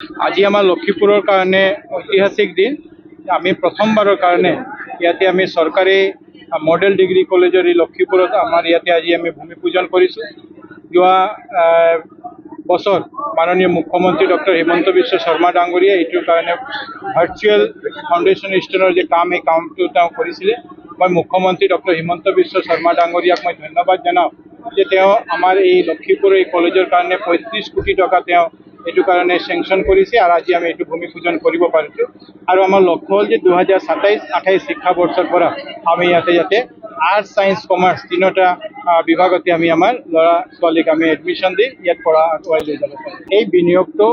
আজি আমাৰ লক্ষীপুৰৰ কাৰণে ঐতিহাসিক দিন। আমি প্ৰথমবাৰৰ কাৰণে ইয়াতে আমি চৰকাৰী মডেল ডিগ্ৰী কলেজৰ এই লক্ষীপুৰত আমাৰ ইয়াতে আজি আমি ভূমি পূজন কৰিছোঁ। যোৱা বছৰ মাননীয় মুখ্যমন্ত্ৰী ডক্টৰ হিমন্ত বিশ্ব শৰ্মা ডাঙৰীয়া এইটোৰ কাৰণে ভাৰ্চুৱেল ফাউণ্ডেশ্যন ষ্টনৰ যে কাম এই কামটো তেওঁ কৰিছিলে। মই মুখ্যমন্ত্ৰী ডক্টৰ হিমন্ত বিশ্ব শৰ্মা ডাঙৰীয়াক মই ধন্যবাদ জনাওঁ যে তেওঁ আমাৰ এই লক্ষীপুৰ এই কলেজৰ কাৰণে ৩৫ কোটি টকা তেওঁ এইটো কাৰণে চেংচন কৰিছে আৰু আজি আমি এইটো ভূমি পূজন কৰিব পাৰিছোঁ। আৰু আমাৰ লক্ষ্য হ'ল যে 2027-28 শিক্ষাবৰ্ষৰ পৰা আমি ইয়াতে আৰ্টছ ছায়েন্স কমাৰ্চ তিনিটা বিভাগতে আমি আমাৰ ল'ৰা ছোৱালীক আমি এডমিশ্যন দি ইয়াত পঢ়া আগুৱাই লৈ যাব পাৰিম। এই বিনিয়োগটো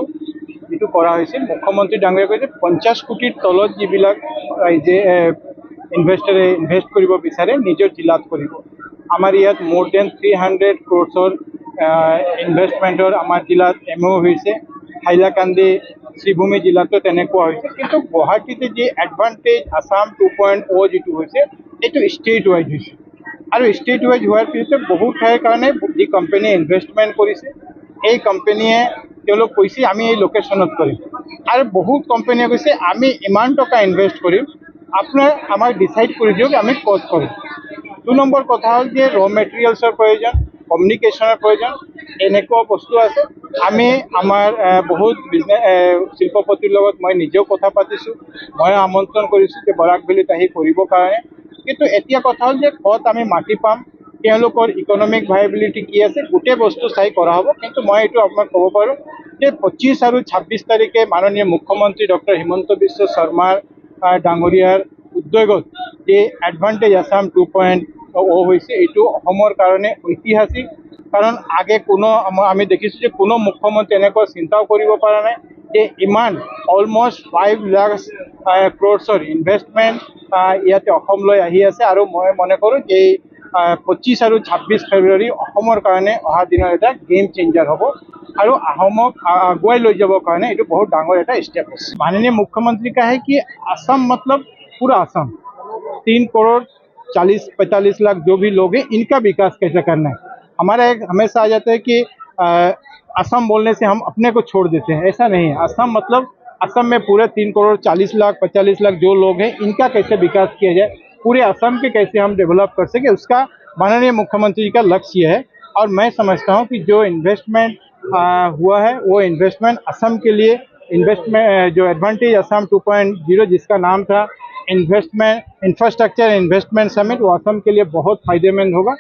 যিটো কৰা হৈছিল মুখ্যমন্ত্ৰী ডাঙৰীয়াই কৈছে 50 কোটিৰ তলত যিবিলাক ৰাইজে ইনভেষ্টৰে ইনভেষ্ট কৰিব বিচাৰে নিজৰ জিলাত কৰিব। আমাৰ ইয়াত মোৰ দেন 300 ক্ৰ'ৰ্ছৰ ইনভেষ্টমেণ্টৰ আমাৰ জিলাত MOU হৈছে। হাইলাকান্দি শ্ৰীভূমি জিলাতো তেনেকুৱা হৈছে, কিন্তু গুৱাহাটীতে যি এডভান্টেজ আছাম 2.0 যিটো হৈছে এইটো ষ্টেট ৱাইজ হৈছে। আৰু ষ্টেট ৱাইজ হোৱাৰ পিছতে বহুত ঠাইৰ কাৰণে যি কোম্পানীয়ে ইনভেষ্টমেণ্ট কৰিছে এই কোম্পানীয়ে তেওঁলোক কৈছে আমি এই লোকেশ্যনত কৰিম, আৰু বহুত কোম্পানীয়ে কৈছে আমি ইমান টকা ইনভেষ্ট কৰিম, আপোনাৰ আমাক ডিচাইড কৰি দিয়ক আমি ক'ত কৰিম। 2 নম্বৰ কথা হ'ল যে ৰ মেটেৰিয়েলছৰ প্ৰয়োজন, কমিউনিকেশ্যনৰ প্ৰয়োজন, এনেকুৱা বস্তু আছে। আমি আমাৰ বহুত শিল্পপতিৰ লগত মই নিজেও কথা পাতিছোঁ, মই আমন্ত্ৰণ কৰিছোঁ যে বৰাক ভেলীত আহি কৰিবৰ কাৰণে। কিন্তু এতিয়া কথা হ'ল যে ক'ত আমি মাটি পাম, তেওঁলোকৰ ইকনমিক ভাইবিলিটি কি আছে, গোটেই বস্তু চাই কৰা হ'ব। কিন্তু মই এইটো আপোনাক ক'ব পাৰোঁ যে 25 আৰু 26 তাৰিখে মাননীয় মুখ্যমন্ত্ৰী ডক্টৰ হিমন্ত বিশ্ব শৰ্মাৰ ডাঙৰীয়াৰ উদ্যোগত যে এডভান্টেজ আছাম 2.0 হৈছে এইটো অসমৰ কাৰণে ঐতিহাসিক। কাৰণ আগে আমি দেখিছোঁ যে কোনো মুখ্যমন্ত্ৰী এনেকুৱা চিন্তাও কৰিব পৰা নাই যে ইমান অলমষ্ট 5 লাখ ক্ৰ'ৰ্ছৰ ইনভেষ্টমেণ্ট ইয়াতে অসমলৈ আহি আছে। আৰু মই মনে কৰোঁ যে 25 আৰু 26 ফেব্ৰুৱাৰী অসমৰ কাৰণে অহা দিনৰ এটা গেম চেঞ্জাৰ হ'ব আৰু অসমক আগুৱাই লৈ যাবৰ কাৰণে এইটো বহুত ডাঙৰ এটা ষ্টেপ আছে। माननीय मुख्यमंत्री का है कि असम मतलब पूरा असम 3 करोड़ 40-45 लाख जो भी लोग हैं इनका विकास कैसे करना है। हमारा एक हमेशा आ जाता है कि असम बोलने से हम अपने को छोड़ देते हैं, ऐसा नहीं है। असम मतलब असम में पूरे 3 करोड़ 40 लाख 45 लाख जो लोग हैं इनका कैसे विकास किया जाए, पूरे असम के कैसे हम डेवलप कर सके, उसका माननीय मुख्यमंत्री जी का लक्ष्य है। और मैं समझता हूँ कि जो इन्वेस्टमेंट हुआ है वो इन्वेस्टमेंट असम के लिए इन्वेस्टमेंट जो एडवांटेज असम 2.0 जिसका नाम था इन्वेस्टमेंट इंफ्रास्ट्रक्चर इन्वेस्टमेंट समिट, वो असम के लिए बहुत फायदेमंद होगा।